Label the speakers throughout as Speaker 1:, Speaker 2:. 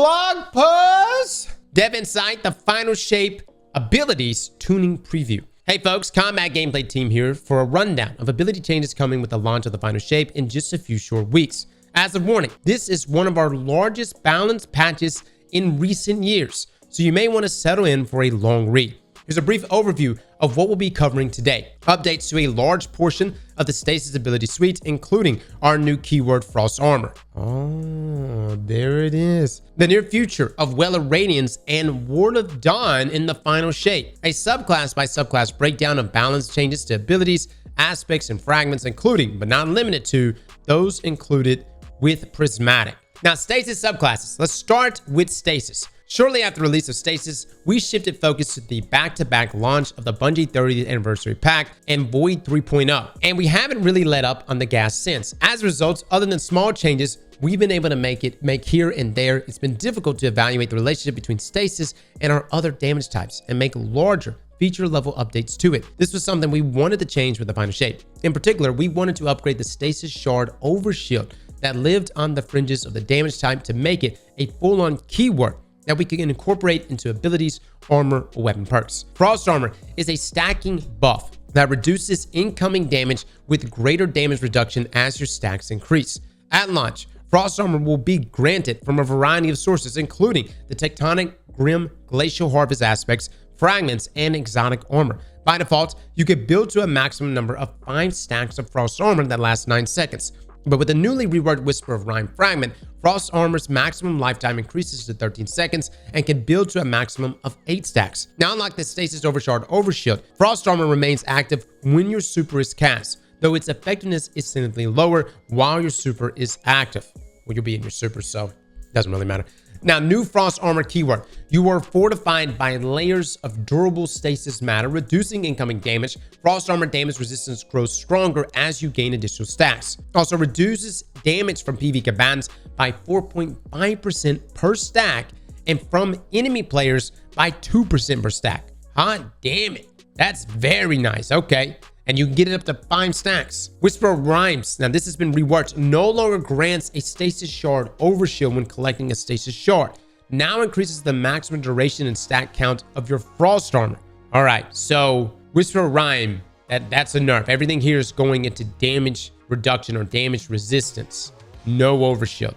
Speaker 1: blog post. Dev Insight, the final shape abilities tuning preview. Hey folks, Combat Gameplay Team here for a rundown of ability changes coming with the launch of the final shape in just a few short weeks. As a warning, this is one of our largest balance patches in recent years, so you may want to settle in for a long read. Here's a brief overview of what we'll be covering today. Updates to a large portion of the Stasis ability suite, including our new keyword Frost Armor. Oh, there it is. The near future of Radiance and Ward of Dawn in the final shape. A subclass by subclass breakdown of balance changes to abilities, aspects, and fragments, including, but not limited to, those included with Prismatic. Now, Stasis Subclasses. Let's start with Stasis. Shortly after the release of Stasis, we shifted focus to the back-to-back launch of the Bungie 30th Anniversary Pack and Void 3.0, and we haven't really let up on the gas since. As a result, other than small changes we've been able to make here and there, it's been difficult to evaluate the relationship between Stasis and our other damage types and make larger feature-level updates to it. This was something we wanted to change with the final shape. In particular, we wanted to upgrade the Stasis Shard Overshield that lived on the fringes of the damage type to make it a full-on keyword that we can incorporate into abilities, armor, or weapon perks. Frost Armor is a stacking buff that reduces incoming damage with greater damage reduction as your stacks increase. At launch, Frost Armor will be granted from a variety of sources, including the Tectonic, Grim, Glacial Harvest aspects, fragments, and exotic armor. By default, you can build to a maximum number of 5 stacks of Frost Armor that lasts 9 seconds. But with the newly reworked Whisper of Rime fragment, Frost Armor's maximum lifetime increases to 13 seconds and can build to a maximum of 8 stacks. Now, unlike the Stasis Overshard Overshield, Frost Armor remains active when your super is cast, though its effectiveness is significantly lower while your super is active. Well, you'll be in your super, so it doesn't really matter. Now, new Frost Armor keyword. You are fortified by layers of durable stasis matter, reducing incoming damage. Frost Armor damage resistance grows stronger as you gain additional stacks. Also reduces damage from PV combatants by 4.5% per stack and from enemy players by 2% per stack. Hot damn it. That's very nice. Okay. And you can get it up to 5 stacks. Whisper of Rhymes. Now, this has been reworked. No longer grants a Stasis Shard Overshield when collecting a Stasis Shard. Now increases the maximum duration and stack count of your Frost Armor. All right, so Whisper of Rhyme, that's a nerf. Everything here is going into damage reduction or damage resistance. No Overshield.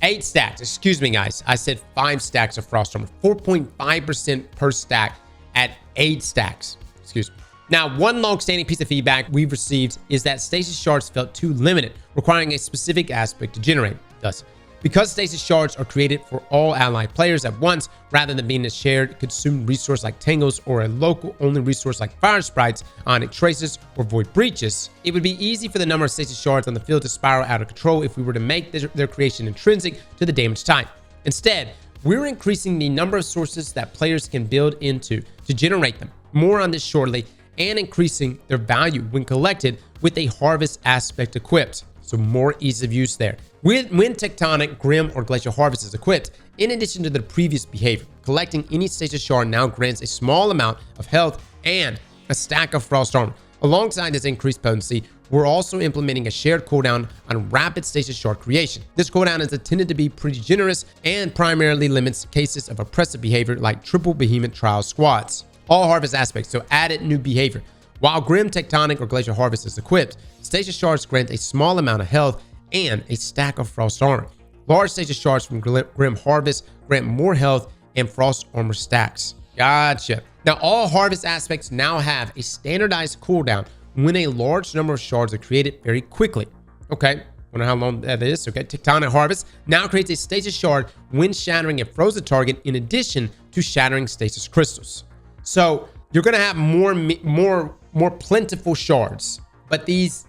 Speaker 1: 8 stacks. Excuse me, guys. I said 5 stacks of Frost Armor. 4.5% per stack at 8 stacks. Excuse me. Now, one long-standing piece of feedback we've received is that Stasis Shards felt too limited, requiring a specific aspect to generate. Thus, because Stasis Shards are created for all allied players at once, rather than being a shared, consumed resource like Tangles or a local-only resource like Fire Sprites, Onyx Traces, or Void Breaches, it would be easy for the number of Stasis Shards on the field to spiral out of control if we were to make their creation intrinsic to the damage type. Instead, we're increasing the number of sources that players can build into to generate them. More on this shortly, and increasing their value when collected with a harvest aspect equipped. So more ease of use there. When Tectonic, Grim, or Glacial Harvest is equipped, in addition to the previous behavior, collecting any Stasis Shard now grants a small amount of health and a stack of Frost Armor. Alongside this increased potency, we're also implementing a shared cooldown on rapid Stasis Shard creation. This cooldown is intended to be pretty generous and primarily limits cases of oppressive behavior like triple Behemoth Trial squads. All harvest aspects, so added new behavior. While Grim, Tectonic, or Glacial Harvest is equipped, Stasis Shards grant a small amount of health and a stack of Frost Armor. Large Stasis Shards from Grim Harvest grant more health and Frost Armor stacks. Gotcha. Now, all harvest aspects now have a standardized cooldown when a large number of shards are created very quickly. Okay, wonder how long that is. Okay, Tectonic Harvest now creates a Stasis Shard when shattering a frozen target in addition to shattering Stasis Crystals. So you're going to have more plentiful shards, but these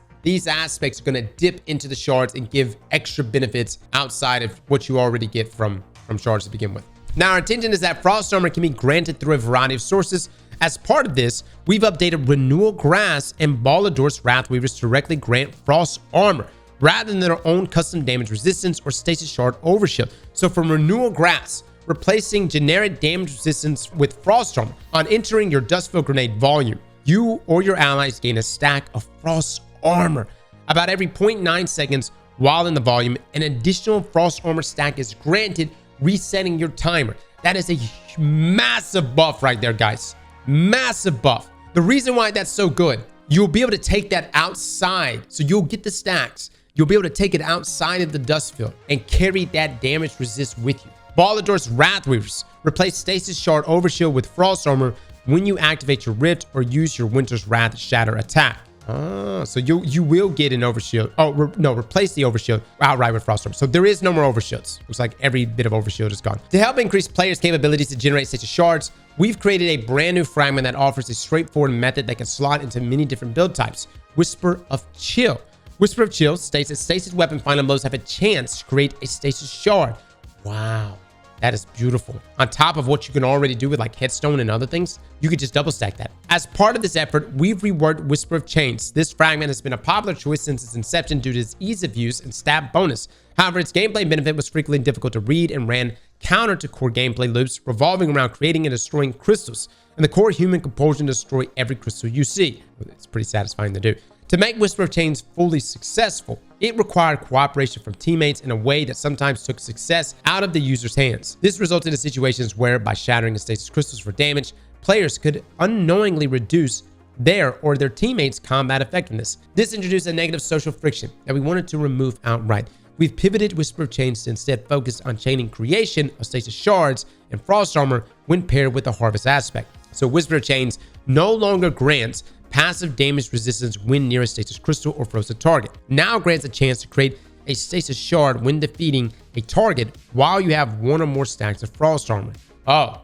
Speaker 1: aspects are going to dip into the shards and give extra benefits outside of what you already get from shards to begin with. Now, our intention is that Frost Armor can be granted through a variety of sources. As part of this, we've updated Renewal Grass and Ballador's Wrathweavers to directly grant Frost Armor rather than their own custom damage resistance or Stasis Shard Overshield. So from Renewal Grass, replacing generic damage resistance with Frost Armor. On entering your Dustfield Grenade volume, you or your allies gain a stack of Frost Armor about every 0.9 seconds while in the volume. An additional Frost Armor stack is granted, resetting your timer. That is a massive buff right there, guys. Massive buff. The reason why that's so good, you'll be able to take that outside. So you'll get the stacks. You'll be able to take it outside of the dust field and carry that damage resist with you. Ballador's Wrathweavers. Replace Stasis Shard Overshield with Frost Armor when you activate your Rift or use your Winter's Wrath Shatter attack. So you will get an Overshield. Oh, no, replace the Overshield outright with Frost Armor. So there is no more Overshields. Looks like every bit of Overshield is gone. To help increase players' capabilities to generate Stasis Shards, we've created a brand new fragment that offers a straightforward method that can slot into many different build types. Whisper of Chill. Whisper of Chill states that Stasis weapon final blows have a chance to create a Stasis Shard. Wow. That is beautiful. On top of what you can already do with like Headstone and other things, you could just double stack that. As part of this effort, we've reworked Whisper of Chains. This fragment has been a popular choice since its inception due to its ease of use and stat bonus. However, its gameplay benefit was frequently difficult to read and ran counter to core gameplay loops revolving around creating and destroying crystals, and the core human compulsion to destroy every crystal you see. It's pretty satisfying to do. To make Whisper of Chains fully successful, it required cooperation from teammates in a way that sometimes took success out of the user's hands. This resulted in situations where, by shattering the stasis crystals for damage, players could unknowingly reduce their or their teammates' combat effectiveness. This introduced a negative social friction that we wanted to remove outright. We've pivoted Whisper of Chains to instead focus on chaining creation of stasis shards and frost armor when paired with the harvest aspect. So Whisper of Chains no longer grants passive damage resistance when near a stasis crystal or frozen target. Now grants a chance to create a stasis shard when defeating a target while you have one or more stacks of frost armor. Oh,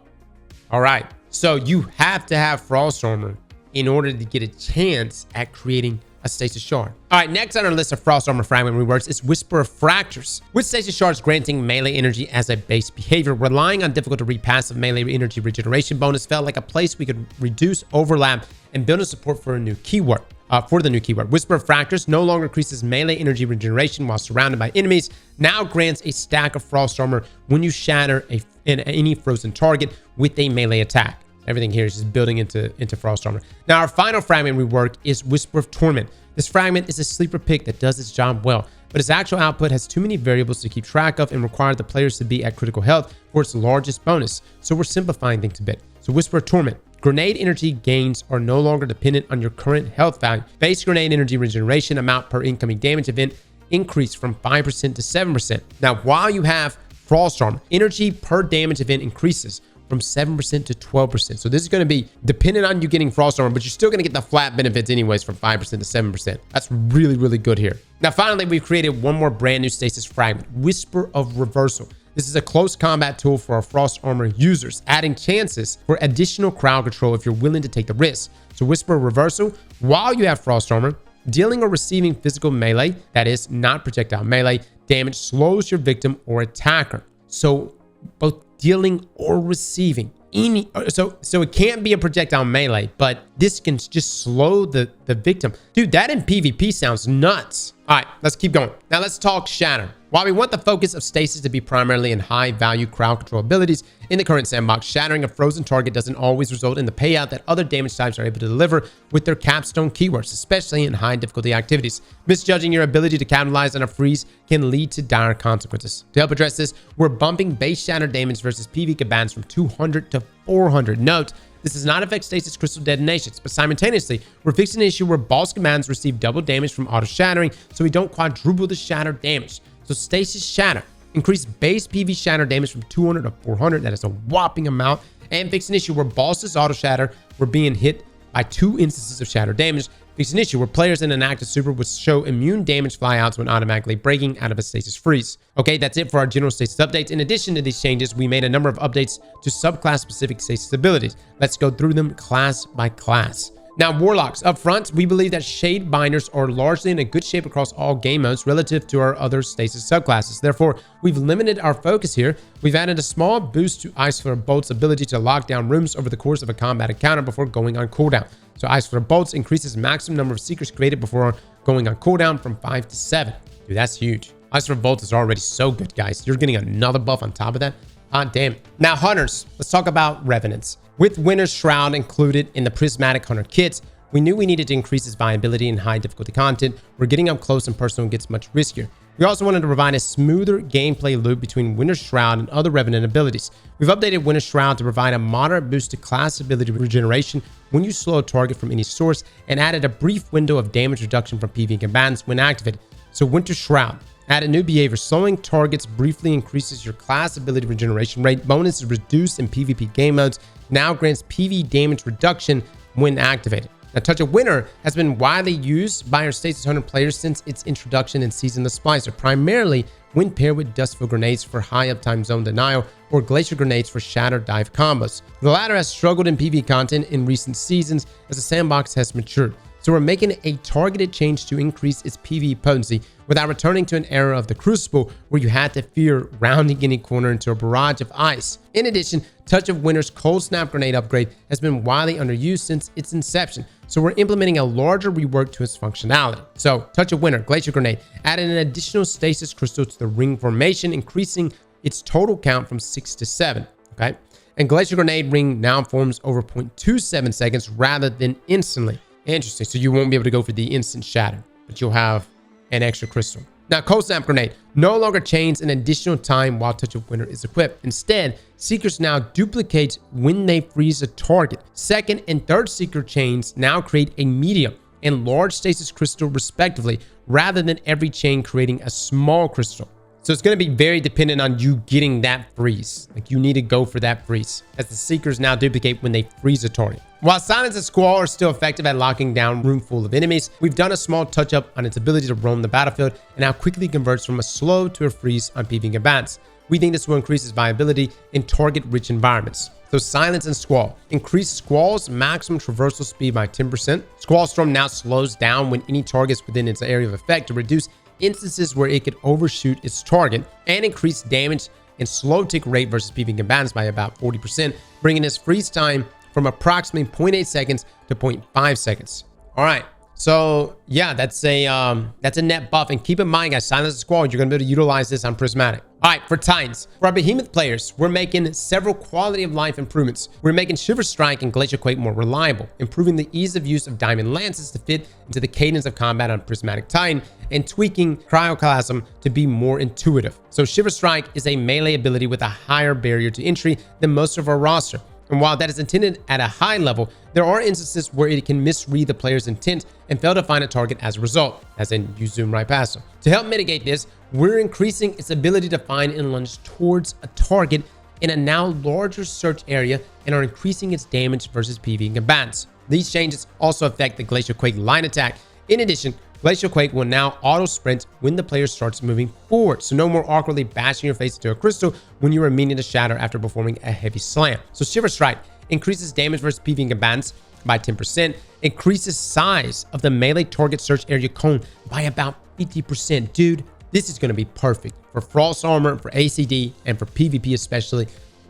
Speaker 1: all right. So you have to have frost armor in order to get a chance at creating a stasis shard. All right, next on our list of frost armor fragment reworks is Whisper of Fractures. With stasis shards granting melee energy as a base behavior, relying on difficult to read passive melee energy regeneration bonus felt like a place we could reduce overlap and build a support for a new keyword. Whisper of Fractures no longer increases melee energy regeneration while surrounded by enemies. Now grants a stack of frost armor when you shatter any frozen target with a melee attack. Everything here is just building into frost armor. Now, our final fragment rework is Whisper of Torment. This fragment is a sleeper pick that does its job well, but its actual output has too many variables to keep track of and require the players to be at critical health for its largest bonus. So we're simplifying things a bit. So Whisper of Torment. Grenade energy gains are no longer dependent on your current health value. Base grenade energy regeneration amount per incoming damage event increased from 5% to 7%. Now, while you have frost armor, energy per damage event increases from 7% to 12%. So this is going to be dependent on you getting frost armor, but you're still going to get the flat benefits anyways from 5% to 7%. That's really, really good here. Now, finally, we've created one more brand new stasis fragment, Whisper of Reversal. This is a close combat tool for our frost armor users, adding chances for additional crowd control if you're willing to take the risk. So Whisper of Reversal, while you have frost armor, dealing or receiving physical melee, that is not projectile melee, damage slows your victim or attacker. So both dealing or receiving any, so it can't be a projectile melee, but this can just slow the victim. Dude, that in PvP sounds nuts. All right, let's keep going. Now let's talk Shatter. While we want the focus of Stasis to be primarily in high value crowd control abilities in the current sandbox, shattering a frozen target doesn't always result in the payout that other damage types are able to deliver with their capstone keywords, especially in high difficulty activities. Misjudging your ability to capitalize on a freeze can lead to dire consequences. To help address this, we're bumping base shatter damage versus PV commands from 200 to 400. Note, this does not affect stasis crystal detonations, but simultaneously, we're fixing an issue where boss commands receive double damage from auto shattering, so we don't quadruple the shatter damage. So Stasis Shatter, increase base PV shatter damage from 200 to 400. That is a whopping amount. And fix an issue where bosses auto shatter were being hit by 2 instances of shatter damage. Fix an issue where players in an active super would show immune damage flyouts when automatically breaking out of a stasis freeze. Okay, that's it for our general stasis updates. In addition to these changes, we made a number of updates to subclass specific stasis abilities. Let's go through them class by class. Now, Warlocks. Up front, we believe that Shade Binders are largely in a good shape across all game modes relative to our other Stasis subclasses. Therefore, we've limited our focus here. We've added a small boost to Ice Flare Bolt's ability to lock down rooms over the course of a combat encounter before going on cooldown. So Ice Flare Bolts increases maximum number of secrets created before going on cooldown from 5 to 7. Dude, that's huge. Ice Flare Bolt is already so good, guys. You're getting another buff on top of that. Ah, damn it. Now, Hunters. Let's talk about Revenants. With Winter's Shroud included in the Prismatic Hunter kits, we knew we needed to increase its viability in high difficulty content. We're getting up close and personal gets much riskier. We also wanted to provide a smoother gameplay loop between Winter Shroud and other Revenant abilities. We've updated Winter Shroud to provide a moderate boost to class ability regeneration when you slow a target from any source, and added a brief window of damage reduction from PvE combatants when activated. So Winter Shroud added new behavior. Slowing targets briefly increases your class ability regeneration rate. Bonus is reduced in PvP game modes. Now grants PvE damage reduction when activated. Now, Touch of Winter has been widely used by our Stasis 100 players since its introduction in Season of the Splicer, primarily when paired with Dustful Grenades for high uptime zone denial or Glacier Grenades for shatter dive combos. The latter has struggled in PvE content in recent seasons as the sandbox has matured. So we're making a targeted change to increase its PvE potency without returning to an era of the Crucible where you had to fear rounding any corner into a barrage of ice. In addition, Touch of Winter's Cold Snap Grenade upgrade has been widely underused since its inception, so we're implementing a larger rework to its functionality. So Touch of Winter Glacier Grenade added an additional Stasis Crystal to the ring formation, increasing its total count from 6 to 7. Okay, and Glacier Grenade ring now forms over 0.27 seconds rather than instantly. Interesting. So you won't be able to go for the instant shatter, but you'll have an extra crystal. Now, Cold Snap Grenade no longer chains an additional time while Touch of Winter is equipped. Instead, Seekers now duplicate when they freeze a target. Second and third Seeker chains now create a medium and large stasis crystal respectively, rather than every chain creating a small crystal. So it's going to be very dependent on you getting that freeze. Like, you need to go for that freeze, as the Seekers now duplicate when they freeze a target. While Silence and Squall are still effective at locking down a room full of enemies, we've done a small touch up on its ability to roam the battlefield and now quickly converts from a slow to a freeze on PvE combatants. We think this will increase its viability in target-rich environments. So Silence and Squall. Increase Squall's maximum traversal speed by 10%. Squall Storm now slows down when any targets within its area of effect to reduce instances where it could overshoot its target, and increase damage and slow tick rate versus PvE combatants by about 40%, bringing its freeze time from approximately 0.8 seconds to 0.5 seconds. All right, so yeah, that's a net buff. And keep in mind, guys, Silence and Squall, you're gonna be able to utilize this on Prismatic. All right, for Titans, for our Behemoth players, we're making several quality of life improvements. We're making Shiver Strike and Glacial Quake more reliable, improving the ease of use of Diamond Lances to fit into the cadence of combat on Prismatic Titan, and tweaking Cryoclasm to be more intuitive. So Shiver Strike is a melee ability with a higher barrier to entry than most of our roster. And while that is intended at a high level, there are instances where it can misread the player's intent and fail to find a target as a result, as in you zoom right past them. To help mitigate this, we're increasing its ability to find and lunge towards a target in a now larger search area, and are increasing its damage versus PvE combatants. These changes also affect the Glacial Quake line attack. In addition, Glacial Quake will now auto sprint when the player starts moving forward, so no more awkwardly bashing your face into a crystal when you are meaning to shatter after performing a heavy slam. So Shiver Strike increases damage versus PvE combatants by 10%, increases size of the melee target search area cone by about 50%. Dude, this is going to be perfect for Frost Armor, for ACD, and for PvP especially.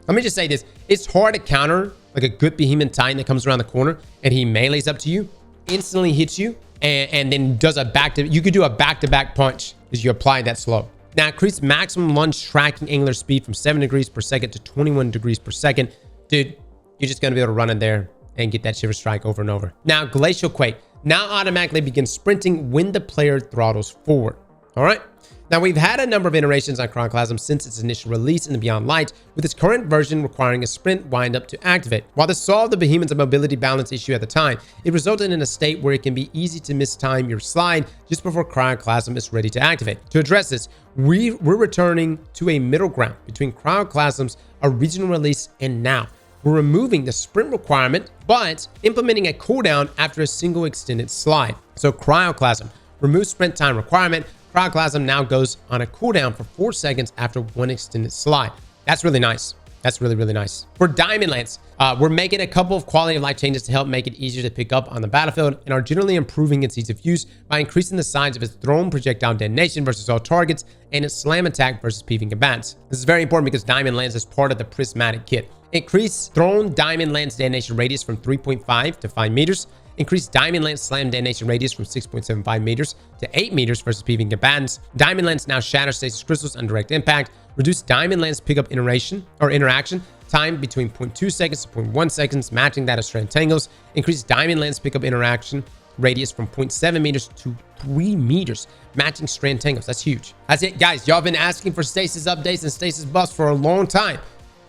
Speaker 1: Let me just say this. It's hard to counter like a good Behemoth Titan that comes around the corner and he melees up to you, instantly hits you, and then does a you could do a back-to-back punch as you apply that slow. Now, increase maximum lunge tracking angular speed from 7 degrees per second to 21 degrees per second. Dude, you're just going to be able to run in there and get that Shiver Strike over and over. Now, Glacial Quake now automatically begins sprinting when the player throttles forward. All right. Now, we've had a number of iterations on Cryoclasm since its initial release in the Beyond Light, with its current version requiring a sprint wind-up to activate. While this solved the Behemoth's mobility balance issue at the time, it resulted in a state where it can be easy to mistime your slide just before Cryoclasm is ready to activate. To address this, we're returning to a middle ground between Cryoclasm's original release and now. We're removing the sprint requirement, but implementing a cooldown after a single extended slide. So Cryoclasm removes sprint time requirement. Cryoclasm now goes on a cooldown for 4 seconds after one extended slide. That's really nice. That's really, really nice. For Diamond Lance, we're making a couple of quality of life changes to help make it easier to pick up on the battlefield, and are generally improving its ease of use by increasing the size of its thrown projectile detonation versus all targets, and its slam attack versus PvE combatants. This is very important because Diamond Lance is part of the Prismatic kit. Increase thrown Diamond Lance detonation radius from 3.5 to 5 meters. Increase Diamond Lance slam detonation radius from 6.75 meters to 8 meters versus PvE combatants. Diamond Lance now shatters stasis crystals on direct impact. Reduce Diamond Lance pickup interaction time between 0.2 seconds to 0.1 seconds, matching that of Strand Tangles. Increase Diamond Lance pickup interaction radius from 0.7 meters to 3 meters, matching Strand tangles. That's huge. That's it, guys. Y'all been asking for stasis updates and stasis buffs for a long time.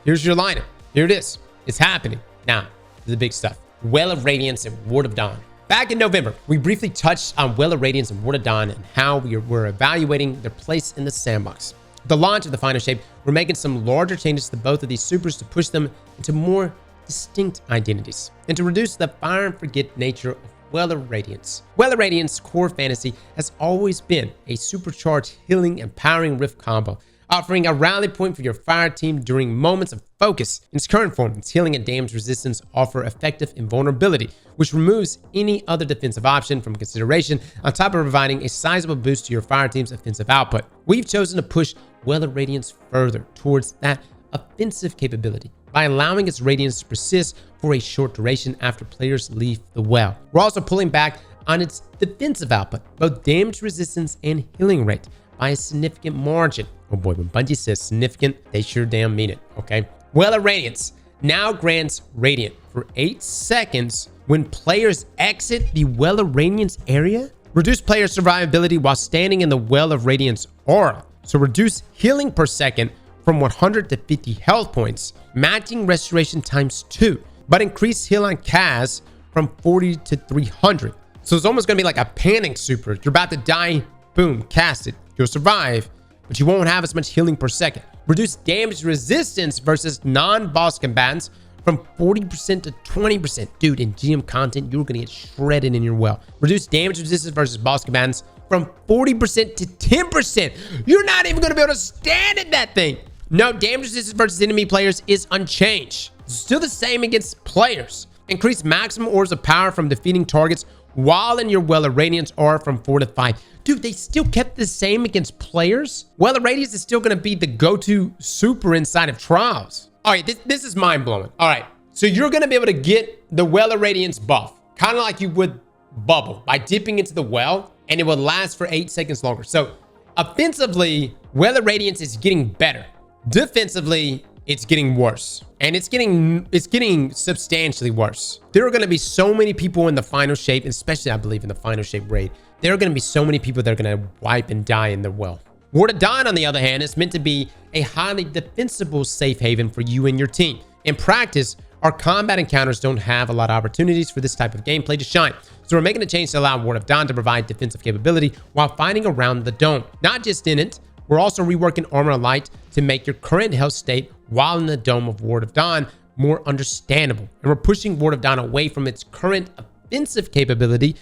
Speaker 1: Here's your lineup. Here it is. It's happening. Now, the big stuff. Well of Radiance and Ward of Dawn. Back in November, we briefly touched on Well of Radiance and Ward of Dawn and how we were evaluating their place in the sandbox. With the launch of the final shape, we're making some larger changes to both of these supers to push them into more distinct identities and to reduce the fire and forget nature of Well of Radiance. Well of Radiance core fantasy has always been a supercharged healing and powering rift combo, offering a rally point for your fire team during moments of focus. In its current form, its healing and damage resistance offer effective invulnerability, which removes any other defensive option from consideration, on top of providing a sizable boost to your fire team's offensive output. We've chosen to push Well of Radiance further towards that offensive capability by allowing its radiance to persist for a short duration after players leave the well. We're also pulling back on its defensive output, both damage resistance and healing rate, by a significant margin. Oh boy, when Bungie says significant, they sure damn mean it, okay? Well of Radiance now grants Radiant for 8 seconds when players exit the Well of Radiance area. Reduce player survivability while standing in the Well of Radiance aura. So reduce healing per second from 100 to 50 health points, matching restoration times 2, but increase heal on cast from 40 to 300. So it's almost gonna be like a panic super. You're about to die, boom, cast it. You'll survive, but you won't have as much healing per second. Reduce damage resistance versus non-boss combatants from 40% to 20%. Dude, in GM content, you're gonna get shredded in your well. Reduce damage resistance versus boss combatants from 40% to 10%. You're not even gonna be able to stand at that thing. No, damage resistance versus enemy players is unchanged. Still the same against players. Increase maximum orbs of power from defeating targets while in your Well of Radiance aura from 4 to 5. Dude, they still kept the same against players? Well of Radiance is still going to be the go-to super inside of trials. All right, this is mind-blowing. All right, so you're going to be able to get the Well of Radiance buff, kind of like you would Bubble, by dipping into the well, and it will last for 8 seconds longer. So offensively, Well of Radiance is getting better. Defensively, it's getting worse, and it's getting substantially worse. There are going to be so many people in the final shape, especially I believe in the final shape raid. There are going to be so many people that are going to wipe and die in the well. Ward of Dawn, on the other hand, is meant to be a highly defensible safe haven for you and your team. In practice, our combat encounters don't have a lot of opportunities for this type of gameplay to shine. So we're making a change to allow Ward of Dawn to provide defensive capability while fighting around the dome. Not just in it, we're also reworking Armor of Light to make your current health state while in the dome of Ward of Dawn more understandable. And we're pushing Ward of Dawn away from its current offensive capability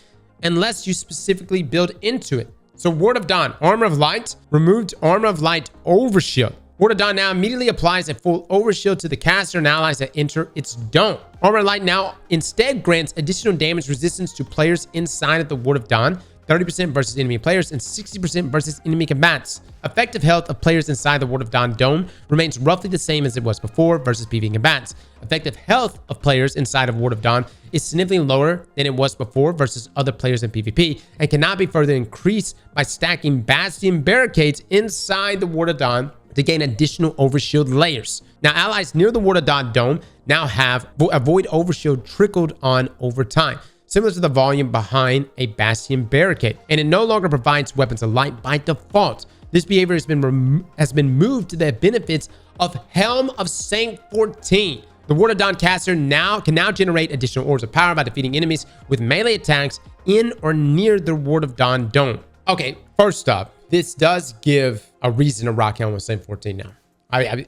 Speaker 1: unless you specifically build into it. So Ward of Dawn, Armor of Light, removed Armor of Light Overshield. Ward of Dawn now immediately applies a full overshield to the caster and allies that enter its dome. Armor of Light now instead grants additional damage resistance to players inside of the Ward of Dawn, 30% versus enemy players and 60% versus enemy combatants. Effective health of players inside the Ward of Dawn dome remains roughly the same as it was before versus PvE combatants. Effective health of players inside of Ward of Dawn is significantly lower than it was before versus other players in PvP and cannot be further increased by stacking Bastion barricades inside the Ward of Dawn to gain additional overshield layers. Now, allies near the Ward of Dawn dome now have a void overshield trickled on over time, similar to the volume behind a Bastion barricade, and it no longer provides weapons of light by default. This behavior has been moved to the benefits of Helm of Saint 14. The Ward of Dawn caster can now generate additional orbs of power by defeating enemies with melee attacks in or near the Ward of Dawn dome. Okay, first up, this does give a reason to rock Helm of Saint 14 now.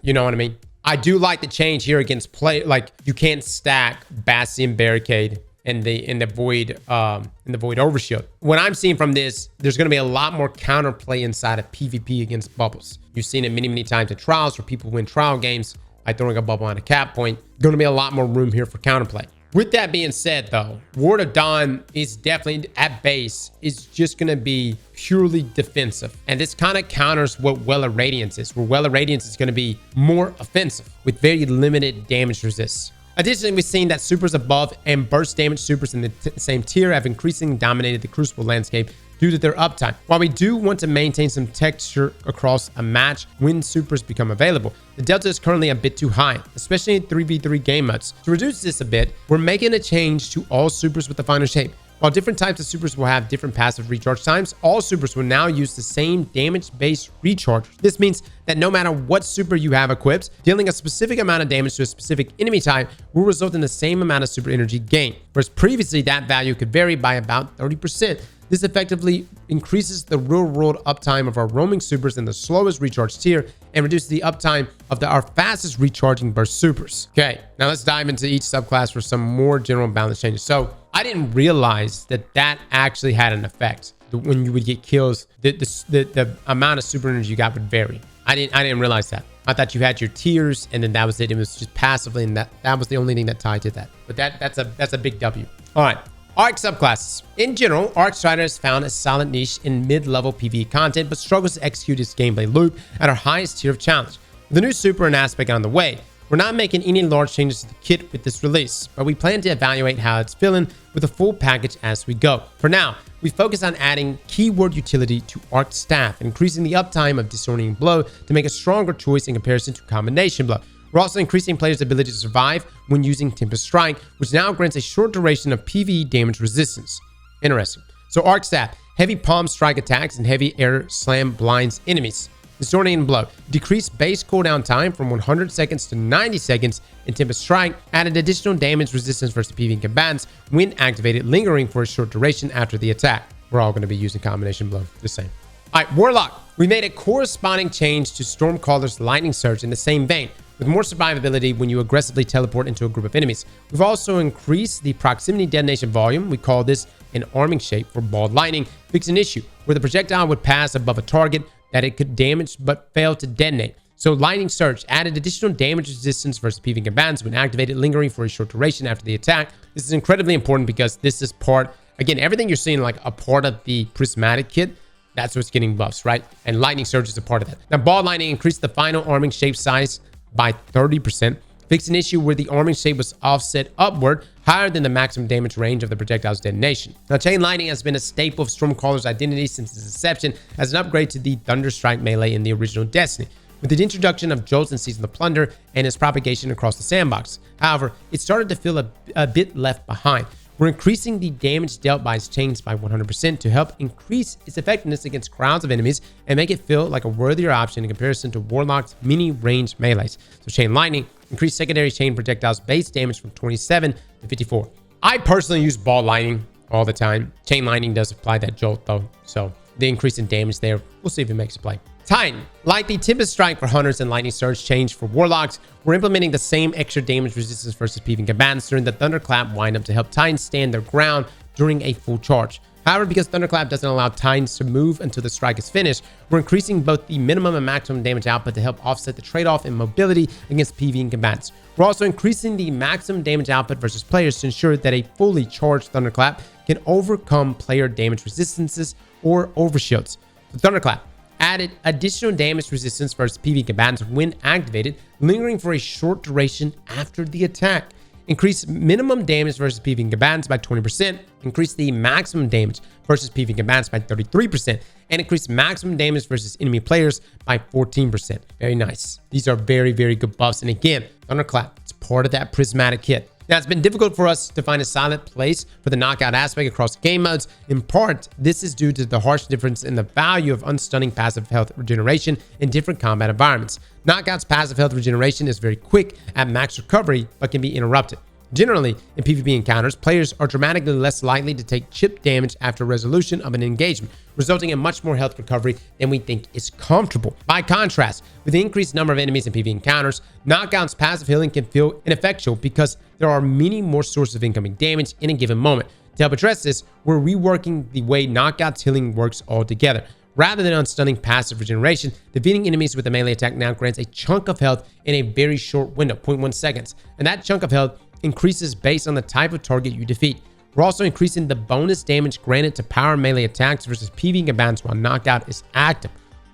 Speaker 1: You know what I mean? I do like the change here against play. Like, you can't stack Bastion barricade in the void overshield. What I'm seeing from this, there's going to be a lot more counterplay inside of PvP against bubbles. You've seen it many times in trials where people win trial games by throwing a bubble on a cap point. Going to be a lot more room here for counterplay. With that being said, though, Ward of Dawn is definitely at base is just going to be purely defensive, and this kind of counters what Well of Radiance is, where Well of Radiance is going to be more offensive with very limited damage resist. Additionally, we've seen that supers above and burst damage supers in the same tier have increasingly dominated the Crucible landscape due to their uptime. While we do want to maintain some texture across a match when supers become available, the delta is currently a bit too high, especially in 3v3 game modes. To reduce this a bit, we're making a change to all supers with the final shape. While different types of supers will have different passive recharge times, all supers will now use the same damage-based recharge. This means that no matter what super you have equipped, dealing a specific amount of damage to a specific enemy type will result in the same amount of super energy gain, whereas previously that value could vary by about 30%. This effectively increases the real-world uptime of our roaming supers in the slowest recharge tier and reduces the uptime of our fastest recharging burst supers. Okay, now let's dive into each subclass for some more general balance changes. So I didn't realize that actually had an effect. When you would get kills, the amount of super energy you got would vary. I didn't realize that. I thought you had your tiers and then that was it. It was just passively, and that was the only thing that tied to that. But that's a big W. All right. Arc subclasses. In general, Arc Strider has found a solid niche in mid-level PvE content, but struggles to execute its gameplay loop at our highest tier of challenge. With the new super and aspect on the way, we're not making any large changes to the kit with this release, but we plan to evaluate how it's feeling with a full package as we go. For now, we focus on adding keyword utility to Arc Staff, increasing the uptime of Disorienting Blow to make a stronger choice in comparison to Combination Blow. We're also increasing players' ability to survive when using Tempest Strike, which now grants a short duration of PvE damage resistance. Interesting. So Arc Staff, heavy palm strike attacks and heavy air slam blinds enemies. Disorienting Blow, decreased base cooldown time from 100 seconds to 90 seconds in Tempest Strike, added additional damage resistance versus PvE combatants when activated, lingering for a short duration after the attack. We're all going to be using Combination Blow, the same. All right, Warlock. We made a corresponding change to Stormcaller's Lightning Surge in the same vein, with more survivability when you aggressively teleport into a group of enemies. We've also increased the proximity detonation volume. We call this an arming shape for ball lightning, fix an issue where the projectile would pass above a target that it could damage but fail to detonate. So Lightning Surge added additional damage resistance versus PvE combatants when activated, lingering for a short duration after the attack. This is incredibly important because this is part, again, everything you're seeing like a part of the prismatic kit, that's what's getting buffs, right? And Lightning Surge is a part of that. Now, ball lightning increased the final arming shape size by 30%, fixed an issue where the arming shape was offset upward higher than the maximum damage range of the projectile's detonation. Now, Chain Lightning has been a staple of Stormcaller's identity since its inception as an upgrade to the Thunderstrike melee in the original Destiny, with the introduction of Jolts in Season of Plunder and its propagation across the sandbox. However, it started to feel a bit left behind. We're increasing the damage dealt by its chains by 100% to help increase its effectiveness against crowds of enemies and make it feel like a worthier option in comparison to Warlock's mini-range melees. So Chain Lightning increased secondary chain projectiles base damage from 27 to 54. I personally use ball lightning all the time. Chain Lightning does apply that jolt though, so the increase in damage there, we'll see if it makes a play. Titan. Like the Tempest Strike for Hunters and Lightning Surge change for Warlocks, we're implementing the same extra damage resistance versus PvE combatants during the Thunderclap windup to help Titans stand their ground during a full charge. However, because Thunderclap doesn't allow Titans to move until the strike is finished, we're increasing both the minimum and maximum damage output to help offset the trade-off in mobility against PvE combatants. We're also increasing the maximum damage output versus players to ensure that a fully charged Thunderclap can overcome player damage resistances or overshields. So Thunderclap added additional damage resistance versus PvE combatants when activated, lingering for a short duration after the attack. Increase minimum damage versus PvE combatants by 20%, increase the maximum damage versus PvE combatants by 33%, and increase maximum damage versus enemy players by 14%. Very nice. These are very, very good buffs. And again, Thunderclap, it's part of that prismatic kit. Now, it's been difficult for us to find a solid place for the knockout aspect across game modes. In part, this is due to the harsh difference in the value of unstunning passive health regeneration in different combat environments. Knockout's passive health regeneration is very quick at max recovery, but can be interrupted. Generally, in PvP encounters, players are dramatically less likely to take chip damage after resolution of an engagement, resulting in much more health recovery than we think is comfortable. By contrast, with the increased number of enemies in PvP encounters, Knockout's passive healing can feel ineffectual because there are many more sources of incoming damage in a given moment. To help address this, we're reworking the way Knockout's healing works altogether. Rather than unstunning passive regeneration, defeating enemies with a melee attack now grants a chunk of health in a very short window, 0.1 seconds, and that chunk of health increases based on the type of target you defeat. We're also increasing the bonus damage granted to power melee attacks versus PvE combatants while Knockout is active.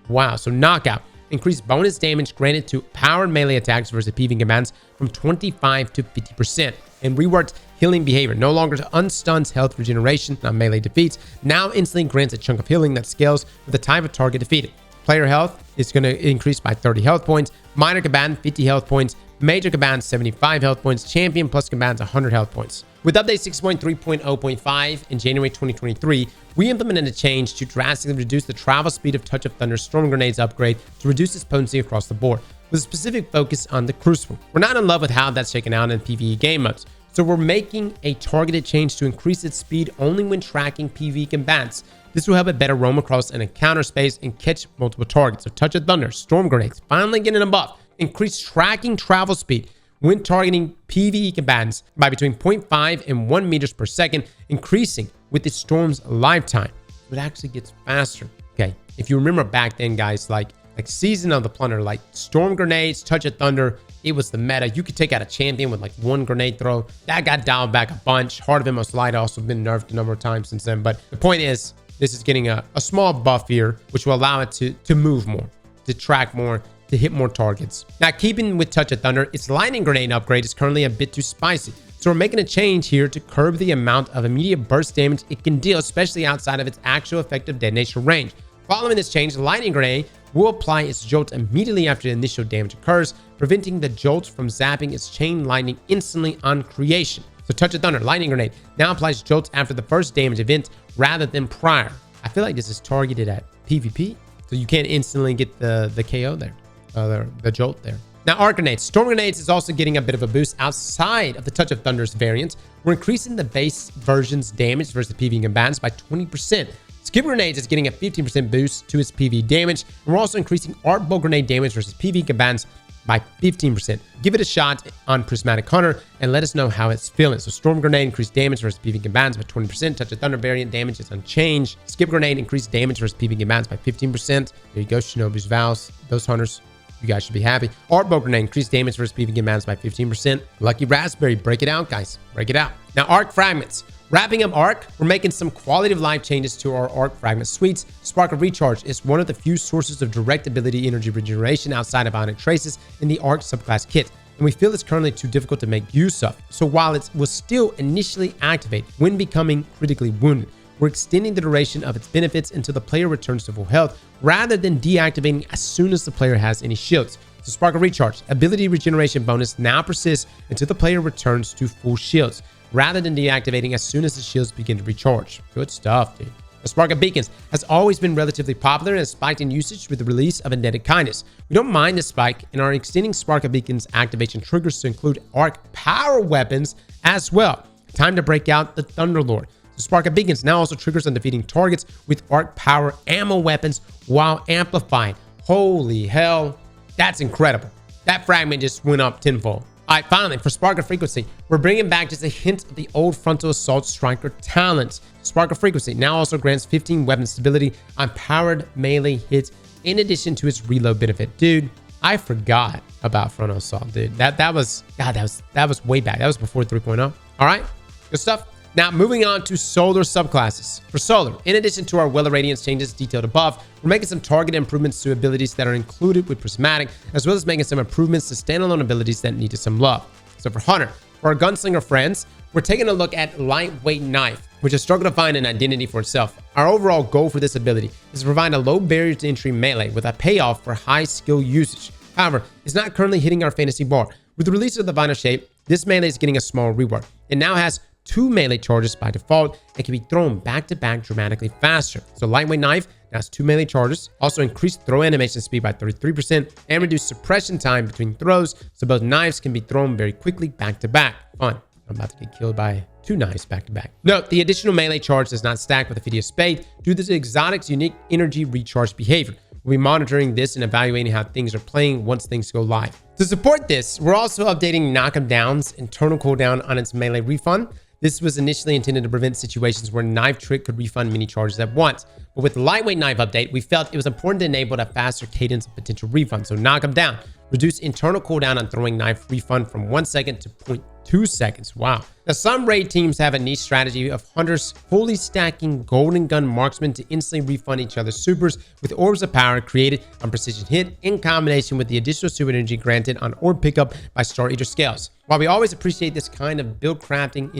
Speaker 1: Wow, so Knockout increased bonus damage granted to powered melee attacks versus PvE combatants from 25 to 50%, and reworked healing behavior. No longer unstuns health regeneration on melee defeats, now instantly grants a chunk of healing that scales with the type of target defeated. Player health is going to increase by 30 health points, minor combatant 50 health points, major combatant 75 health points, champion plus combatant 100 health points. With update 6.3.0.5 in January 2023, we implemented a change to drastically reduce the travel speed of Touch of Thunder's Storm Grenades upgrade to reduce its potency across the board, with a specific focus on the Crucible. We're not in love with how that's shaken out in PvE game modes, so we're making a targeted change to increase its speed only when tracking PvE combatants. This will help it better roam across an encounter space and catch multiple targets. So Touch of Thunder, Storm Grenades, finally getting a buff. Increased tracking travel speed when targeting PvE combatants by between 0.5 and 1 meters per second, increasing with the storm's lifetime. So it actually gets faster. Okay, if you remember back then, guys, like Season of the Plunder, like Storm Grenades, Touch of Thunder, it was the meta. You could take out a champion with like one grenade throw. That got dialed back a bunch. Heart of Immortal Light also been nerfed a number of times since then. But the point is, this is getting a small buff here, which will allow it to move more, to track more, to hit more targets. Now, keeping with Touch of Thunder, its Lightning Grenade upgrade is currently a bit too spicy. So we're making a change here to curb the amount of immediate burst damage it can deal, especially outside of its actual effective detonation range. Following this change, the Lightning Grenade will apply its jolt immediately after the initial damage occurs, preventing the jolt from zapping its chain lightning instantly on creation. So Touch of Thunder, Lightning Grenade, now applies jolts after the first damage event rather than prior. I feel like this is targeted at PvP, so you can't instantly get the KO there, the jolt there. Now, Arc Grenades. Storm Grenades is also getting a bit of a boost outside of the Touch of Thunder's variant. We're increasing the base version's damage versus PvE combatants by 20%. Skip Grenades is getting a 15% boost to its PvE damage. And we're also increasing Arc Bolt Grenade damage versus PvE combatants by 15%. Give it a shot on Prismatic Hunter and let us know how it's feeling. So Storm Grenade increased damage versus PvE combatants by 20%. Touch of Thunder variant damage is unchanged. Skip Grenade increased damage versus PvE combatants by 15%. There you go, Shinobi's Vows. Those hunters, you guys should be happy. Arc Bolt Grenade increased damage versus PvE combatants by 15%. Lucky Raspberry, break it out, guys. Break it out. Now, Arc Fragments. Wrapping up Arc, we're making some quality of life changes to our Arc Fragment suites. Spark of Recharge is one of the few sources of direct ability energy regeneration outside of Ionic Traces in the Arc subclass kit, and we feel it's currently too difficult to make use of. So while it will still initially activate when becoming critically wounded, we're extending the duration of its benefits until the player returns to full health, rather than deactivating as soon as the player has any shields. So Spark of Recharge, ability regeneration bonus now persists until the player returns to full shields, rather than deactivating as soon as the shields begin to recharge. Good stuff, dude. The Spark of Beacons has always been relatively popular and has spiked in usage with the release of Indebted Kindness. We don't mind the spike and are extending Spark of Beacons activation triggers to include Arc Power weapons as well. Time to break out the Thunderlord. The Spark of Beacons now also triggers on defeating targets with Arc Power ammo weapons while amplifying. Holy hell, that's incredible. That fragment just went up tenfold. All right, finally, for Spark of Frequency, we're bringing back just a hint of the old Frontal Assault Striker talent. Spark of Frequency now also grants 15 weapon stability on powered melee hits in addition to its reload benefit. Dude, I forgot about Frontal Assault, dude. That was way back. That was before 3.0. All right, good stuff. Now, moving on to Solar Subclasses. For Solar, in addition to our Well of Radiance changes detailed above, we're making some targeted improvements to abilities that are included with Prismatic, as well as making some improvements to standalone abilities that needed some love. So for Hunter, for our Gunslinger friends, we're taking a look at Lightweight Knife, which has struggled to find an identity for itself. Our overall goal for this ability is to provide a low barrier to entry melee with a payoff for high skill usage. However, it's not currently hitting our fantasy bar. With the release of the Vinyl Shape, this melee is getting a small rework. It now has 2 melee charges by default and can be thrown back to back dramatically faster. So Lightweight Knife now has 2 melee charges, also increased throw animation speed by 33% and reduced suppression time between throws, so both knives can be thrown very quickly back to back. Fun. I'm about to get killed by 2 knives back to back. Note, the additional melee charge does not stack with the Ophidius Spade due to the exotic's unique energy recharge behavior. We'll be monitoring this and evaluating how things are playing once things go live. To support this, we're also updating Knock 'em Down's internal cooldown on its melee refund. This was initially intended to prevent situations where Knife Trick could refund many charges at once. But with the Lightweight Knife update, we felt it was important to enable a faster cadence of potential refunds. So Knock 'em Down. Reduce internal cooldown on throwing knife refund from 1 second to 0.2 seconds. Wow. Now, some raid teams have a niche strategy of hunters fully stacking Golden Gun marksmen to instantly refund each other's supers with orbs of power created on precision hit in combination with the additional super energy granted on orb pickup by Star Eater scales. While we always appreciate this kind of build crafting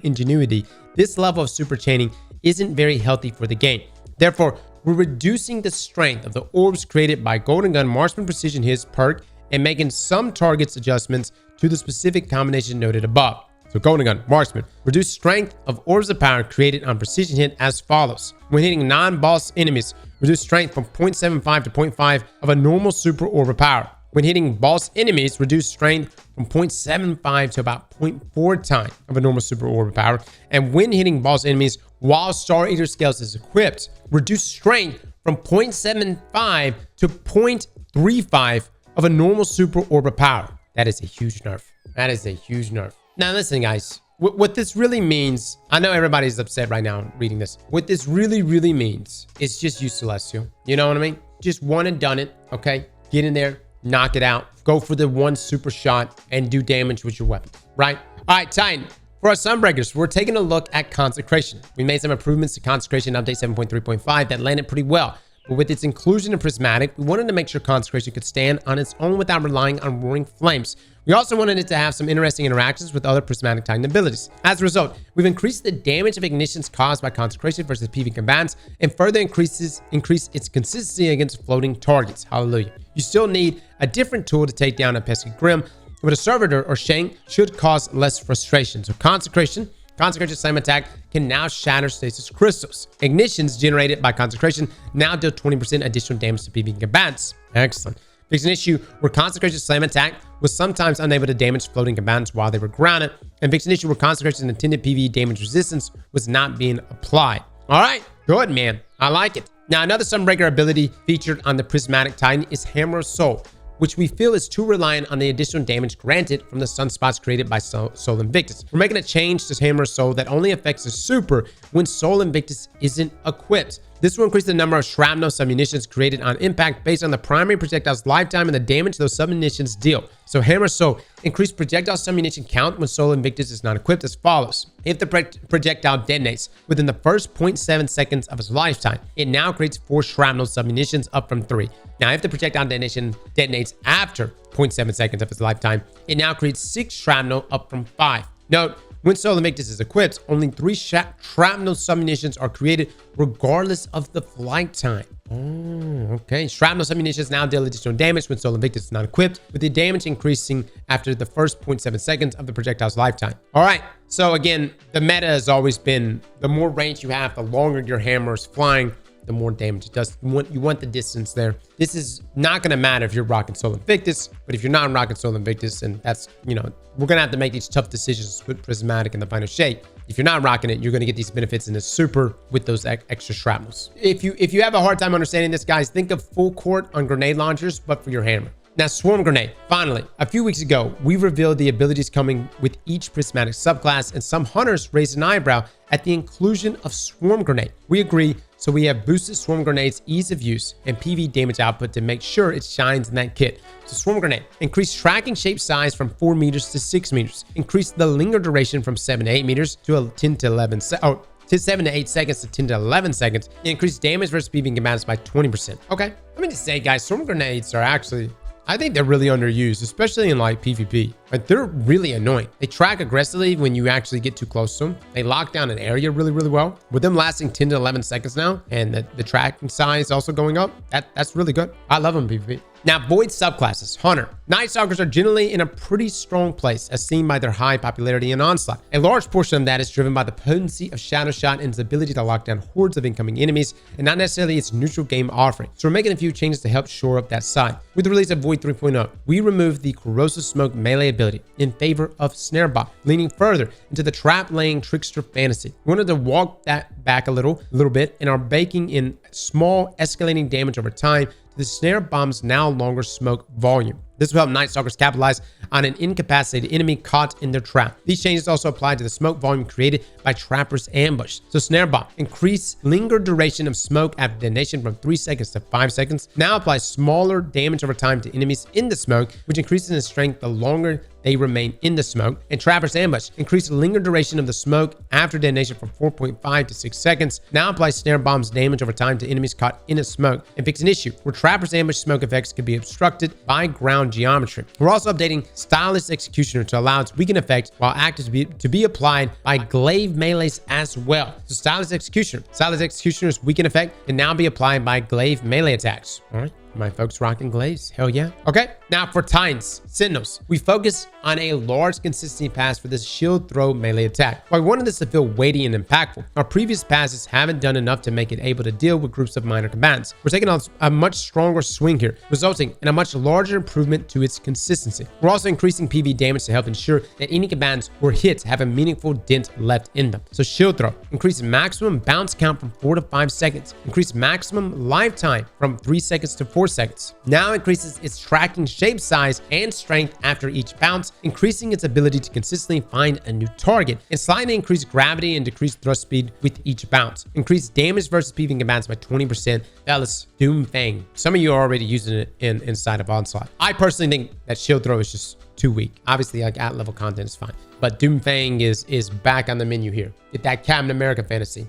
Speaker 1: ingenuity, this level of super chaining isn't very healthy for the game. Therefore, we're reducing the strength of the orbs created by Golden Gun Marksman Precision Hits perk and making some targets adjustments to the specific combination noted above. So Golden Gun, Marksman. Reduce strength of orbs of power created on precision hit as follows. When hitting non-boss enemies, reduce strength from 0.75 to 0.5 of a normal super orb of power. When hitting boss enemies, reduce strength from 0.75 to about 0.4 times of a normal super orb of power. And when hitting boss enemies while Star Eater Scales is equipped, reduce strength from 0.75 to 0.35 of a normal super orb of power. That is a huge nerf. That is a huge nerf. Now listen, guys. What this really means, I know everybody's upset right now reading this. What this really means is just use Celestial. You know what I mean? Just one and done it, okay? Get in there, knock it out, go for the one super shot, and do damage with your weapon, right? All right, Titan. For our Sunbreakers, we're taking a look at Consecration. We made some improvements to Consecration Update 7.3.5 that landed pretty well. But with its inclusion of Prismatic, we wanted to make sure Consecration could stand on its own without relying on Roaring Flames. We also wanted it to have some interesting interactions with other Prismatic Titan abilities. As a result, we've increased the damage of ignitions caused by Consecration versus PV combatants and further increase its consistency against floating targets. Hallelujah. You still need a different tool to take down a Pesky Grim, but a Servitor or Shank should cause less frustration. So Consecration Slam Attack can now shatter stasis crystals. Ignitions generated by Consecration now deal 20% additional damage to PV combatants. Excellent. Fix an issue where Consecration Slam Attack was sometimes unable to damage floating combatants while they were grounded, and fix an issue where Consecration's intended PvE damage resistance was not being applied. All right, good, man. I like it. Now, another Sunbreaker ability featured on the Prismatic Titan is Hammer of Soul, which we feel is too reliant on the additional damage granted from the sunspots created by Soul Invictus. We're making a change to Hammer of Soul that only affects the super when Soul Invictus isn't equipped. This will increase the number of shrapnel submunitions created on impact based on the primary projectile's lifetime and the damage those submunitions deal. So Hammer of Soul, increase projectile submunition count when Soul Invictus is not equipped as follows. If the projectile detonates within the first 0.7 seconds of its lifetime, it now creates 4 shrapnel submunitions up from 3. Now, if the projectile detonation detonates after 0.7 seconds of its lifetime, it now creates 6 shrapnel up from 5. Note, when Soul Invictus is equipped, only 3 shrapnel submunitions are created regardless of the flight time. Oh, okay. Shrapnel submunitions now deal additional damage when Soul Invictus is not equipped, with the damage increasing after the first 0.7 seconds of the projectile's lifetime. All right. So again, the meta has always been the more range you have, the longer your hammer is flying, the more damage it does. You want the distance there. This is not going to matter if you're rocking Soul Invictus, but if you're not rocking Soul Invictus, and that's, you know, we're going to have to make these tough decisions with Prismatic in the final shape. If you're not rocking it, you're going to get these benefits in the super with those extra shrapnels. If you have a hard time understanding this, guys, think of full court on grenade launchers, but for your hammer. Now, Swarm Grenade. Finally, a few weeks ago, we revealed the abilities coming with each Prismatic subclass, and some hunters raised an eyebrow at the inclusion of Swarm Grenade. We agree, so we have boosted Swarm Grenade's ease of use and PV damage output to make sure it shines in that kit. So Swarm Grenade, increase tracking shape size from 4 meters to 6 meters. Increase the linger duration from 7 to 8 meters to 10 to 11 7 to 8 seconds to 10 to 11 seconds. Increase damage versus PV combatants by 20%. Okay, let me just say, guys, Swarm Grenades are actually, I think they're really underused, especially in like PvP. Like, they're really annoying. They track aggressively when you actually get too close to them. They lock down an area really well. With them lasting 10 to 11 seconds now, and the tracking size also going up, that's really good. I love them in PvP. Now, Void Subclasses. Hunter. Night Stalkers are generally in a pretty strong place, as seen by their high popularity in Onslaught. A large portion of that is driven by the potency of Shadow Shot and its ability to lock down hordes of incoming enemies, and not necessarily its neutral game offering. So we're making a few changes to help shore up that side. With the release of Void 3.0, we removed the Corrosive Smoke melee ability in favor of Snare Bomb, leaning further into the trap-laying trickster fantasy. We wanted to walk that back a little bit, and are baking in small escalating damage over time to the Snare Bomb's now longer smoke volume. This will help Night Stalkers capitalize on an incapacitated enemy caught in their trap. These changes also apply to the smoke volume created by Trapper's Ambush. So Snare Bomb, increase linger duration of smoke after detonation from 3 seconds to 5 seconds. Now applies smaller damage over time to enemies in the smoke, which increases in strength the longer they remain in the smoke. And Trapper's Ambush, increase linger duration of the smoke after detonation from 4.5 to 6 seconds. Now applies Snare Bomb's damage over time to enemies caught in a smoke, and fix an issue where Trapper's Ambush smoke effects can be obstructed by ground geometry. We're also updating Stylus Executioner to allow its weaken effect while active to be applied by glaive melees as well. So Stylus Executioner's weaken effect can now be applied by glaive melee attacks. All right. My folks rocking glaze. Hell yeah. Okay, now for Titans, Sentinels. We focus on a large consistency pass for this shield throw melee attack. While we wanted this to feel weighty and impactful, our previous passes haven't done enough to make it able to deal with groups of minor combatants. We're taking a much stronger swing here, resulting in a much larger improvement to its consistency. We're also increasing PV damage to help ensure that any combatants or hits have a meaningful dent left in them. So shield throw, increase maximum bounce count from 4 to 5 seconds, increase maximum lifetime from 3 seconds to 4 seconds. Now increases its tracking shape size and strength after each bounce, increasing its ability to consistently find a new target, and slightly increase gravity and decrease thrust speed with each bounce. Increase damage versus PV combatants by 20%. Fellas, Doomfang. Some of you are already using it inside of Onslaught. I personally think that shield throw is just too weak. Obviously, like at level content is fine, but Doomfang is back on the menu here. Get that Captain America fantasy.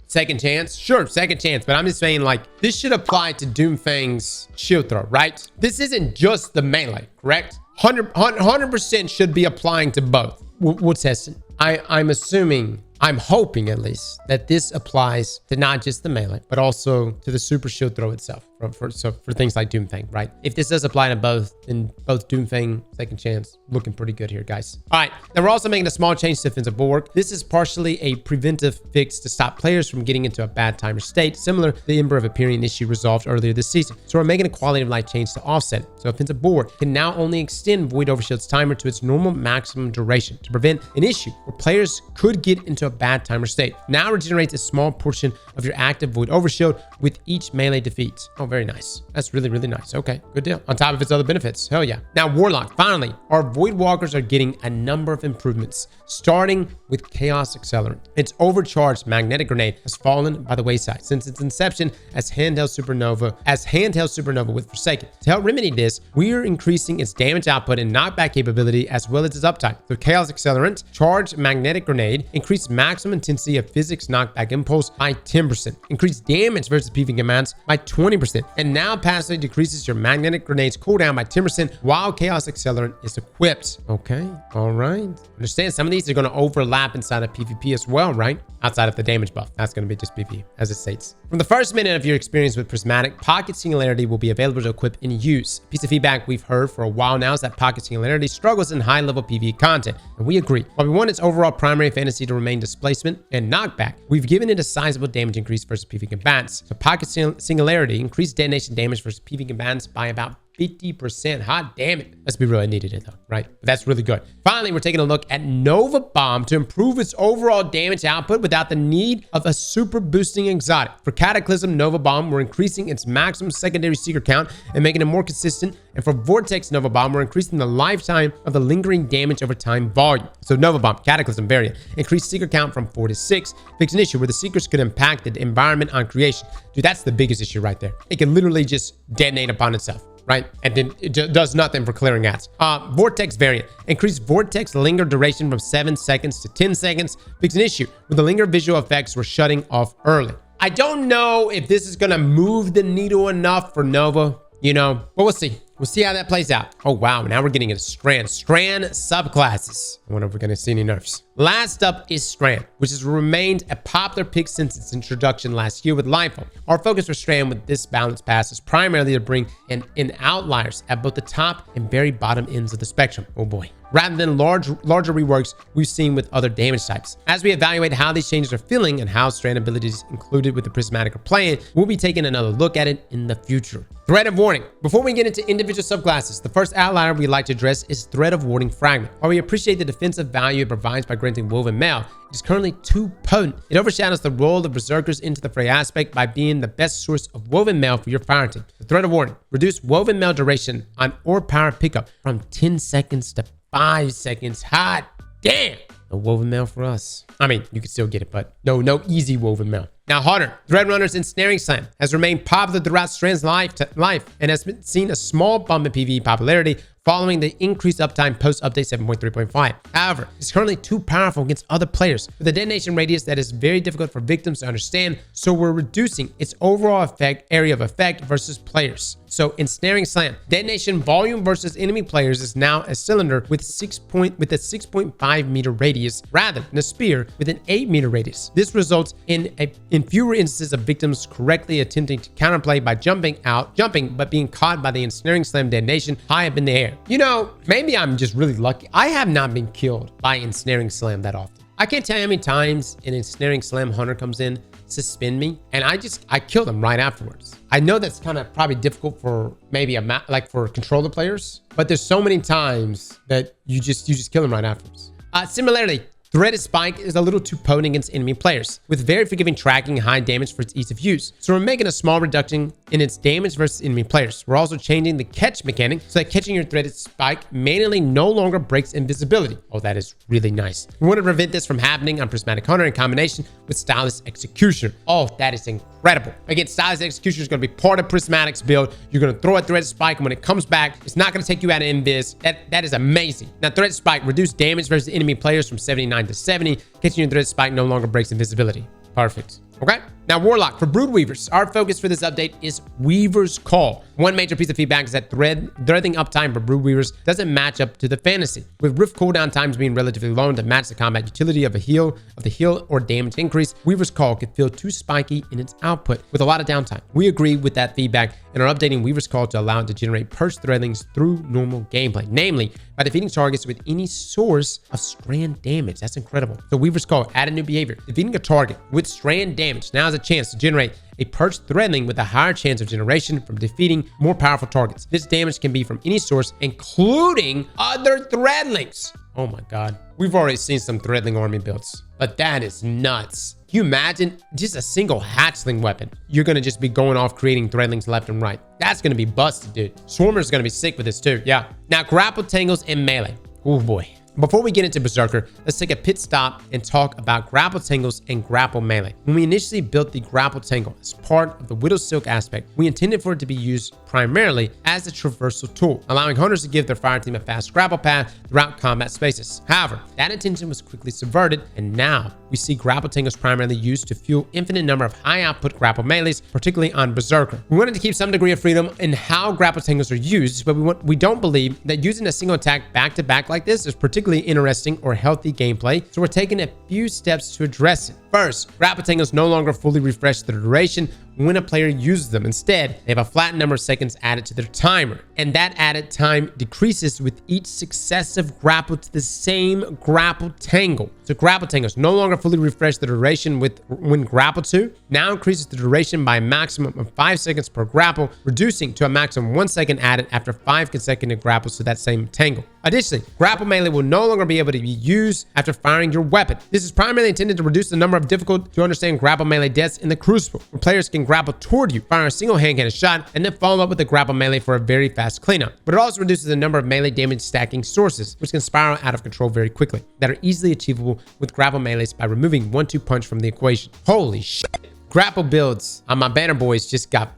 Speaker 1: Second chance? Sure, second chance. But I'm just saying, like, this should apply to Doomfang's shield throw, right? This isn't just the melee, correct? 100% should be applying to both. We'll test it. I'm assuming, I'm hoping at least, that this applies to not just the melee, but also to the super shield throw itself. For things like Doomfang, right? If this does apply to both, then both Doomfang, second chance, looking pretty good here, guys. All right, now we're also making a small change to defensive bulwark. This is partially a preventive fix to stop players from getting into a bad timer state, similar to the Ember of Empyrean issue resolved earlier this season. So we're making a quality of life change to offset it. So offensive bulwark can now only extend Void Overshield's timer to its normal maximum duration to prevent an issue where players could get into a bad timer state. Now regenerates a small portion of your active Void Overshield with each melee defeat. Oh, very nice. That's really, really nice. Okay, good deal. On top of its other benefits. Hell yeah. Now, Warlock. Finally, our Void Walkers are getting a number of improvements, starting with Chaos Accelerant. Its overcharged magnetic grenade has fallen by the wayside since its inception as handheld supernova with Forsaken. To help remedy this, we are increasing its damage output and knockback capability as well as its uptime. So Chaos Accelerant, charged magnetic grenade, increased maximum intensity of physics knockback impulse by 10%, increased damage versus PV commands by 20%, and now passively decreases your magnetic grenade's cooldown by 10% while Chaos Accelerant is equipped. Okay, all right. Understand some of these are going to overlap inside of PvP as well, right? Outside of the damage buff. That's going to be just PvP, as it states. From the first minute of your experience with Prismatic, Pocket Singularity will be available to equip and use. A piece of feedback we've heard for a while now is that Pocket Singularity struggles in high-level PvE content, and we agree. While we want its overall primary fantasy to remain displacement and knockback, we've given it a sizable damage increase versus PvE combatants. So Pocket Singularity increased detonation damage versus PvE combatants by about 50%. Hot damn it. Let's be real, I needed it though, right? That's really good. Finally, we're taking a look at Nova Bomb to improve its overall damage output without the need of a super boosting exotic. For Cataclysm Nova Bomb, we're increasing its maximum secondary seeker count and making it more consistent. And for Vortex Nova Bomb, we're increasing the lifetime of the lingering damage over time volume. So Nova Bomb, Cataclysm variant, increased seeker count from 4 to 6. Fix an issue where the seekers could impact the environment on creation. Dude, that's the biggest issue right there. It can literally just detonate upon itself, right? And then it does nothing for clearing ads. Vortex variant. Increase Vortex linger duration from 7 seconds to 10 seconds. Fix an issue with the linger visual effects were shutting off early. I don't know if this is going to move the needle enough for Nova, you know, but we'll see. We'll see how that plays out. Oh, wow. Now we're getting into Strand Subclasses. I wonder if we're going to see any nerfs. Last up is Strand, which has remained a popular pick since its introduction last year with Lightfall. Our focus for Strand with this balanced pass is primarily to bring in outliers at both the top and very bottom ends of the spectrum. Oh boy. Rather than larger reworks we've seen with other damage types. As we evaluate how these changes are feeling and how Strand abilities included with the Prismatic are playing, we'll be taking another look at it in the future. Threat of Warning. Before we get into individual subclasses, the first outlier we'd like to address is Threat of Warding Fragment. While we appreciate the defensive value it provides by granting Woven Mail, it is currently too potent. It overshadows the role of Berserkers into the fray aspect by being the best source of Woven Mail for your fire team. The Threat of Warning. Reduce Woven Mail duration on or power pickup from 10 seconds to 5 seconds. Hot damn! No Woven Mail for us. I mean, you can still get it, but no easy Woven Mail. Now, Hunter, Threadrunner's Ensnaring Slam has remained popular throughout Strand's life and has seen a small bump in PvE popularity following the increased uptime post-update 7.3.5. However, it's currently too powerful against other players with a detonation radius that is very difficult for victims to understand, so we're reducing its overall area of effect versus players. So, Ensnaring Slam, detonation volume versus enemy players is now a cylinder with a 6.5 meter radius rather than a spear with an 8 meter radius. This results in in fewer instances of victims correctly attempting to counterplay by jumping, but being caught by the ensnaring slam detonation high up in the air. You know, maybe I'm just really lucky. I have not been killed by ensnaring slam that often. I can't tell you how many times an ensnaring slam hunter comes in, suspend me, and I kill them right afterwards. I know that's kind of probably difficult for maybe like for controller players, but there's so many times that you just kill them right afterwards. Similarly, Threaded Spike is a little too potent against enemy players, with very forgiving tracking and high damage for its ease of use. So we're making a small reduction in its damage versus enemy players. We're also changing the catch mechanic so that catching your Threaded Spike manually no longer breaks invisibility. Oh, that is really nice. We want to prevent this from happening on Prismatic Hunter in combination with Stylus Executioner. Oh, that is incredible. Again, Stylus Executioner is going to be part of Prismatic's build. You're going to throw a Threaded Spike, and when it comes back, it's not going to take you out of invis. That is amazing. Now, Threaded Spike reduce damage versus enemy players from 79 to 70. Catching your Threaded Spike no longer breaks invisibility. Perfect. Okay. Now, Warlock, for Brood Weavers, our focus for this update is Weaver's Call. One major piece of feedback is that threading uptime for Brood Weavers doesn't match up to the fantasy, with Rift cooldown times being relatively low to match the combat utility of the heal or damage increase. Weaver's Call could feel too spiky in its output with a lot of downtime. We agree with that feedback and are updating Weaver's Call to allow it to generate perched threadlings through normal gameplay, namely by defeating targets with any source of strand damage. That's incredible. So Weaver's Call added new behavior. Defeating a target with strand damage now has a chance to generate a perched threadling with a higher chance of generation from defeating more powerful targets. This damage can be from any source, including other threadlings. Oh my God. We've already seen some threadling army builds, but that is nuts. Can you imagine just a single hatchling weapon? You're going to just be going off creating threadlings left and right. That's going to be busted, dude. Swarmer's going to be sick with this too. Yeah. Now, grapple tangles and melee. Oh boy. Before we get into Berserker, let's take a pit stop and talk about grapple tangles and grapple melee. When we initially built the grapple tangle as part of the Widow Silk aspect, we intended for it to be used primarily as a traversal tool, allowing hunters to give their fire team a fast grapple path throughout combat spaces. However, that intention was quickly subverted, and now we see grapple tangles primarily used to fuel infinite number of high output grapple melees, particularly on Berserker. We wanted to keep some degree of freedom in how grapple tangles are used, but we don't believe that using a single attack back to back like this is particularly interesting or healthy gameplay, so we're taking a few steps to address it. First, grapple tangles no longer fully refresh the duration when a player uses them. Instead, they have a flat number of seconds added to their timer, and that added time decreases with each successive grapple to the same grapple tangle. So grapple tangles no longer fully refresh the duration when grappled to, now increases the duration by a maximum of 5 seconds per grapple, reducing to a maximum of 1 second added after 5 consecutive grapples to that same tangle. Additionally, grapple melee will no longer be able to be used after firing your weapon. This is primarily intended to reduce the number of difficult to understand grapple melee deaths in the Crucible, where players can grapple toward you, fire a single hand-cannon shot, and then follow up with a grapple melee for a very fast cleanup. But it also reduces the number of melee damage stacking sources, which can spiral out of control very quickly, that are easily achievable with grapple melees by removing 1-2 punch from the equation. Holy shit. Grapple builds on my banner boys just got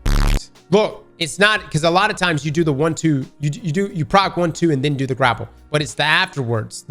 Speaker 1: look. It's not, because a lot of times you do the 1-2, you proc 1-2 and then do the grapple, but it's the afterwards.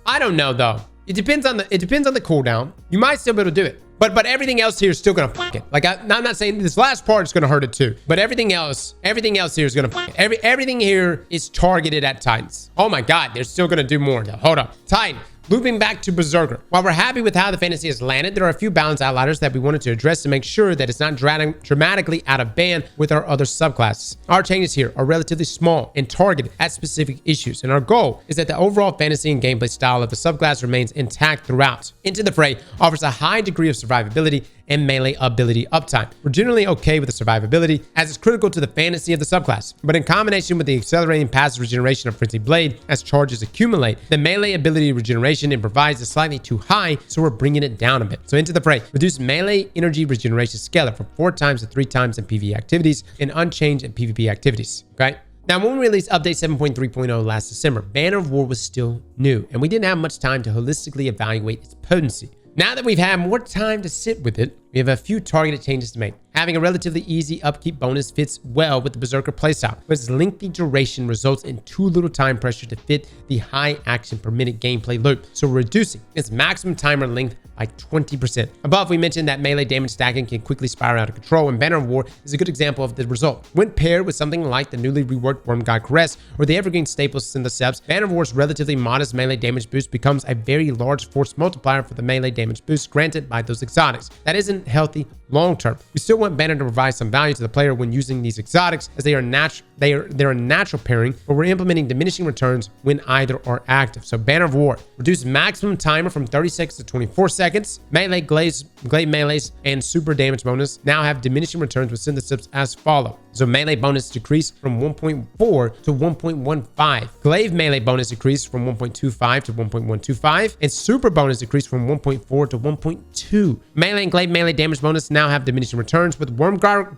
Speaker 1: I don't know though. It depends on the cooldown. You might still be able to do it, but everything else here is still gonna fuck it. Like I'm not saying this last part is gonna hurt it too, but everything else here is gonna fuck it. Everything here is targeted at Titans. Oh my God, they're still gonna do more though. Hold up, Titan. Looping back to Berserker. While we're happy with how the fantasy has landed, there are a few balance outliers that we wanted to address to make sure that it's not dramatically out of band with our other subclasses. Our changes here are relatively small and targeted at specific issues, and our goal is that the overall fantasy and gameplay style of the subclass remains intact throughout. Into the Fray offers a high degree of survivability and melee ability uptime. We're generally okay with the survivability, as it's critical to the fantasy of the subclass, but in combination with the accelerating passive regeneration of Frenzy Blade as charges accumulate, the melee ability regeneration improvised is slightly too high, so we're bringing it down a bit. So Into the Fray reduce melee energy regeneration scalar from 4 times to 3 times in PvE activities and unchanged in PvP activities. Okay. Now, when we released update 7.3.0 last December, Banner of War was still new, and we didn't have much time to holistically evaluate its potency. Now that we've had more time to sit with it, we have a few targeted changes to make. Having a relatively easy upkeep bonus fits well with the Berserker playstyle, but its lengthy duration results in too little time pressure to fit the high action per minute gameplay loop, so we're reducing its maximum timer length by 20%. Above, we mentioned that melee damage stacking can quickly spiral out of control, and Banner of War is a good example of the result. When paired with something like the newly reworked Wormgod Caress or the evergreen staples Syntheseps, Banner of War's relatively modest melee damage boost becomes a very large force multiplier for the melee damage boost granted by those exotics. That isn't healthy long term. We still want Banner to provide some value to the player when using these exotics, as they're a natural pairing, but we're implementing diminishing returns when either are active. So Banner of War, reduce maximum timer from 36 to 24 seconds. Melee, glaive melees, and super damage bonus now have diminishing returns with synthesis as follow. So melee bonus decreased from 1.4 to 1.15. Glaive melee bonus decreased from 1.25 to 1.125. And super bonus decreased from 1.4 to 1.2. Melee and glaive melee damage bonus now have diminishing returns with Worm God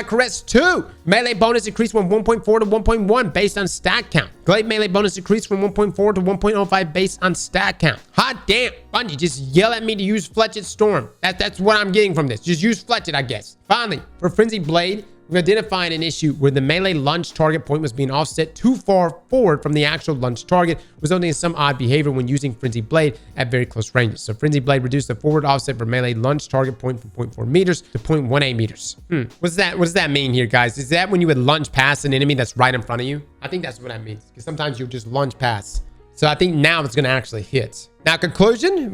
Speaker 1: Caress 2. Melee bonus decreased from 1.4 to 1.1 based on stat count. Glaive melee bonus decreased from 1.4 to 1.05 based on stat count. Hot damn, Bungie, just yell at me to use Fletched Storm. That's what I'm getting from this. Just use Fletched, I guess. Finally, for Frenzy Blade, we identified an issue where the melee lunge target point was being offset too far forward from the actual lunge target, resulting in some odd behavior when using Frenzy Blade at very close ranges. So Frenzy Blade reduced the forward offset for melee lunge target point from 0.4 meters to 0.18 meters. What does that mean here, guys? Is that when you would lunge past an enemy that's right in front of you? I think that's what that means, because sometimes you just lunge past. So I think now it's going to actually hit. Now, conclusion,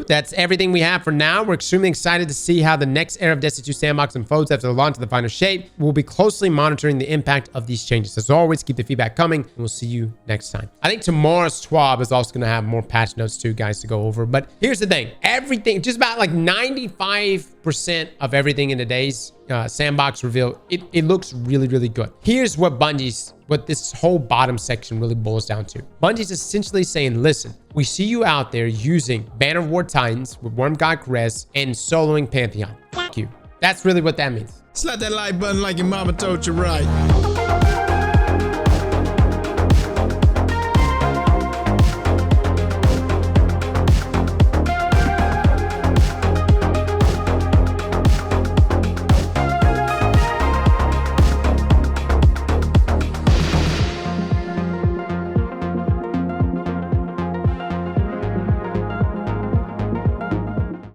Speaker 1: that's everything we have for now. We're extremely excited to see how the next era of Destiny 2 sandbox unfolds after the launch of the final shape. We'll be closely monitoring the impact of these changes. As always, keep the feedback coming, and we'll see you next time. I think tomorrow's TWAB is also going to have more patch notes too, guys, to go over. But here's the thing. Everything, just about like 95% of everything in today's sandbox reveal, it looks really, really good. Here's what this whole bottom section really boils down to. Bungie's essentially saying, listen, we see you out there using Banner of War Titans with Worm God Caress and soloing Pantheon. Fuck you. That's really what that means.
Speaker 2: Slap that like button like your mama told you right.